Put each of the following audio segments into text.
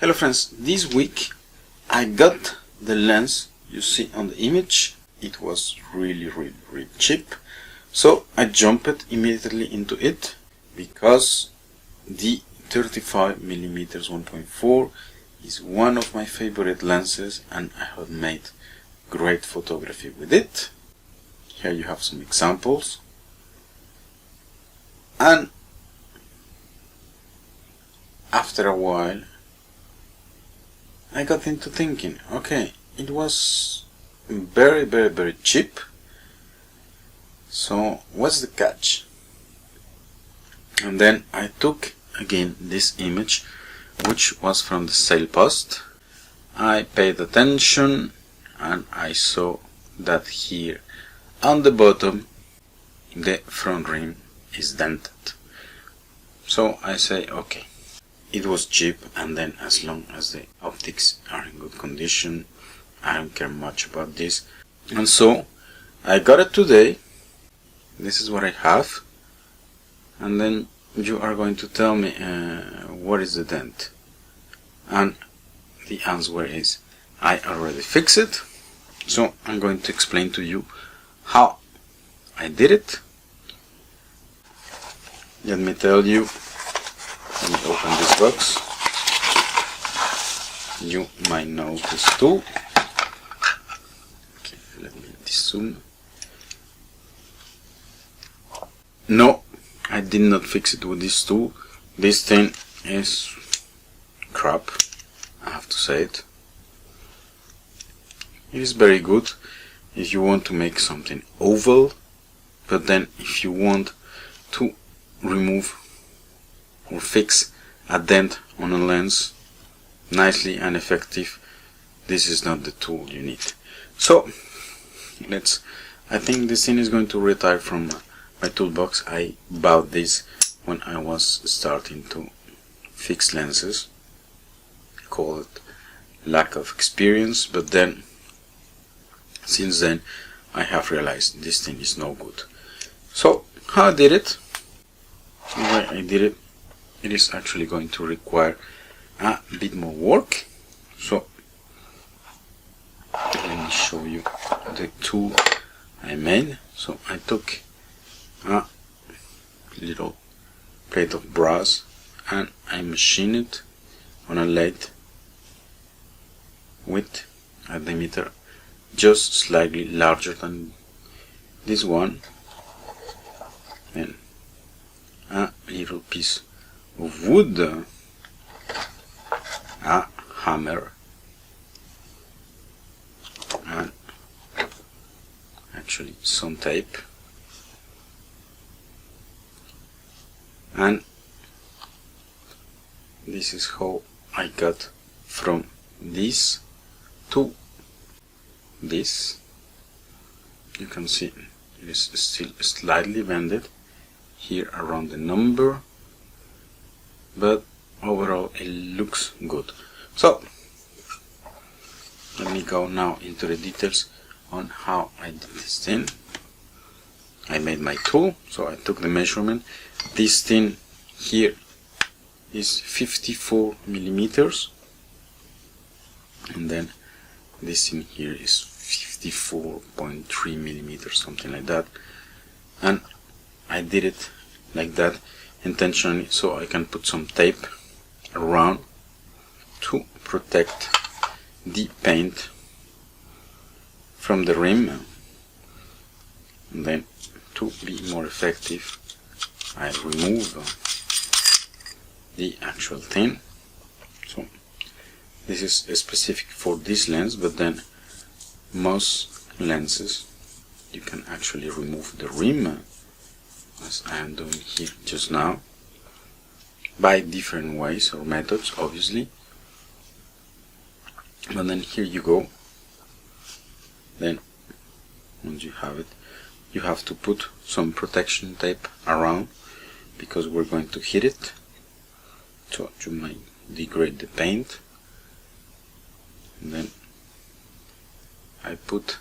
Hello friends, this week I got the lens you see on the image. It was really cheap, so I jumped immediately into it because the 35mm 1.4 is one of my favorite lenses and I have made great photography with it. Here you have some examples, and after a while I got into thinking, okay, it was very cheap, so what's the catch? And then I took again this image, which was from the sale post. I paid attention and I saw that here on the bottom the front rim is dented. So I say, okay, it was cheap, and then as long as the optics are in good condition, I don't care much about this. And so I got it today. This is what I have, and then you are going to tell me what is the dent, and the answer is I already fixed it. So I'm going to explain to you how I did it. Let me tell you. Let me open this box. You might know this tool. Okay, let me zoom. No, I did not fix it with this tool. This thing is crap, I have to say it. It is very good if you want to make something oval, but then if you want to remove or fix a dent on a lens nicely and effective, this is not the tool you need. So I think this thing is going to retire from my toolbox. I bought this when I was starting to fix lenses. I call it lack of experience, but then since then I have realized this thing is no good. So how I did it? The way I did it, it is actually going to require a bit more work. So let me show you the tool I made. So I took a little plate of brass and I machined it on a lathe with a diameter just slightly larger than this one, and a little piece of wood, a hammer, and actually some tape, and this is how I got from this to this. You can see it is still slightly bended here around the number, but overall it looks good. So let me go now into the details on how I did this thing. I made my tool, so I took the measurement. This thing here is 54mm, and then this thing here is 54.3mm, something like that, and I did it like that intentionally so I can put some tape around to protect the paint from the rim, and then to be more effective I remove the actual thing. So this is specific for this lens, but then most lenses you can actually remove the rim, as I am doing here just now, by different ways or methods obviously. But then here you go. Then once you have it, you have to put some protection tape around because we're going to hit it, so you might degrade the paint. And then I put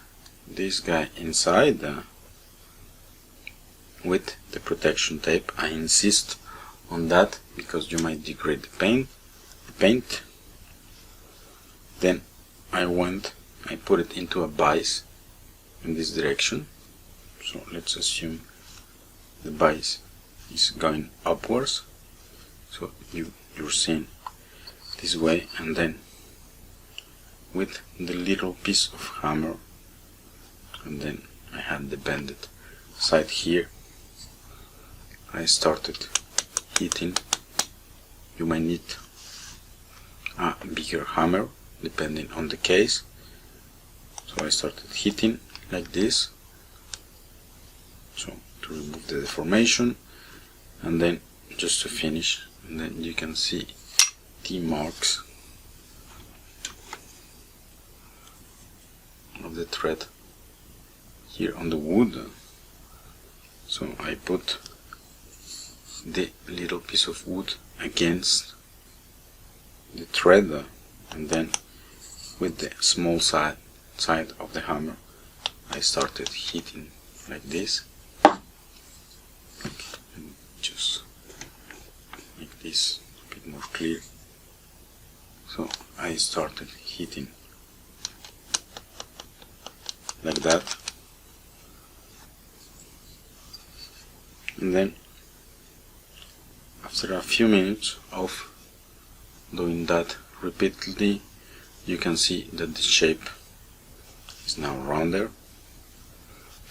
this guy inside with the protection tape. I insist on that because you might degrade the paint. Then I put it into a vise in this direction. So let's assume the vise is going upwards, so you're seeing this way, and then with the little piece of hammer, and then I had the bended side here, I started hitting. You might need a bigger hammer depending on the case, so I started hitting like this, so to remove the deformation, and then just to finish, and then you can see the marks of the thread here on the wood. So I put the little piece of wood against the thread, and then with the small side of the hammer I started hitting like this. And just make this a bit more clear. So I started hitting like that, and then after a few minutes of doing that repeatedly, you can see that the shape is now rounder,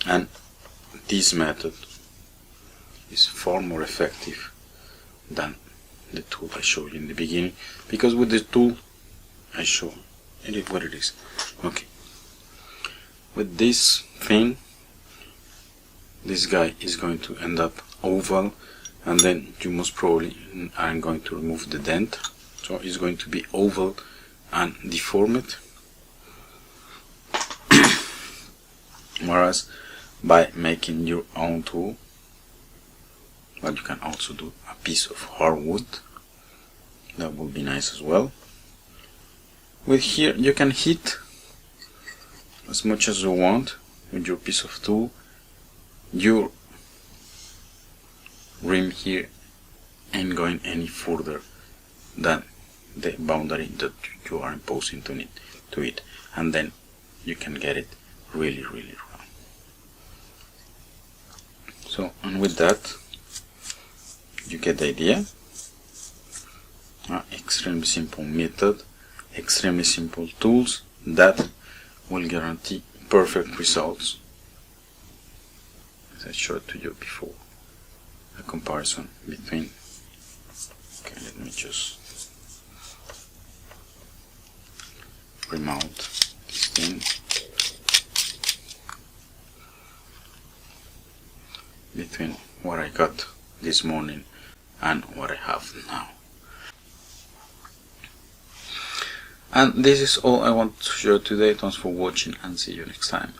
and this method is far more effective than the tool I showed you in the beginning, because with the tool I show it is what it is. Okay, with this thing, this guy is going to end up oval, and then you most probably are going to remove the dent, so it's going to be oval and deformed. Whereas by making your own tool, but you can also do a piece of hardwood, that would be nice as well. With here you can hit as much as you want with your piece of tool. Your rim here ain't going any further than the boundary that you are imposing to it, and then you can get it really round. So, and with that you get the idea. Extremely simple method, extremely simple tools that will guarantee perfect results, as I showed to you before. A comparison between, okay, let me just remount this thing, between what I got this morning and what I have now. And this is all I want to show today. Thanks for watching, and see you next time.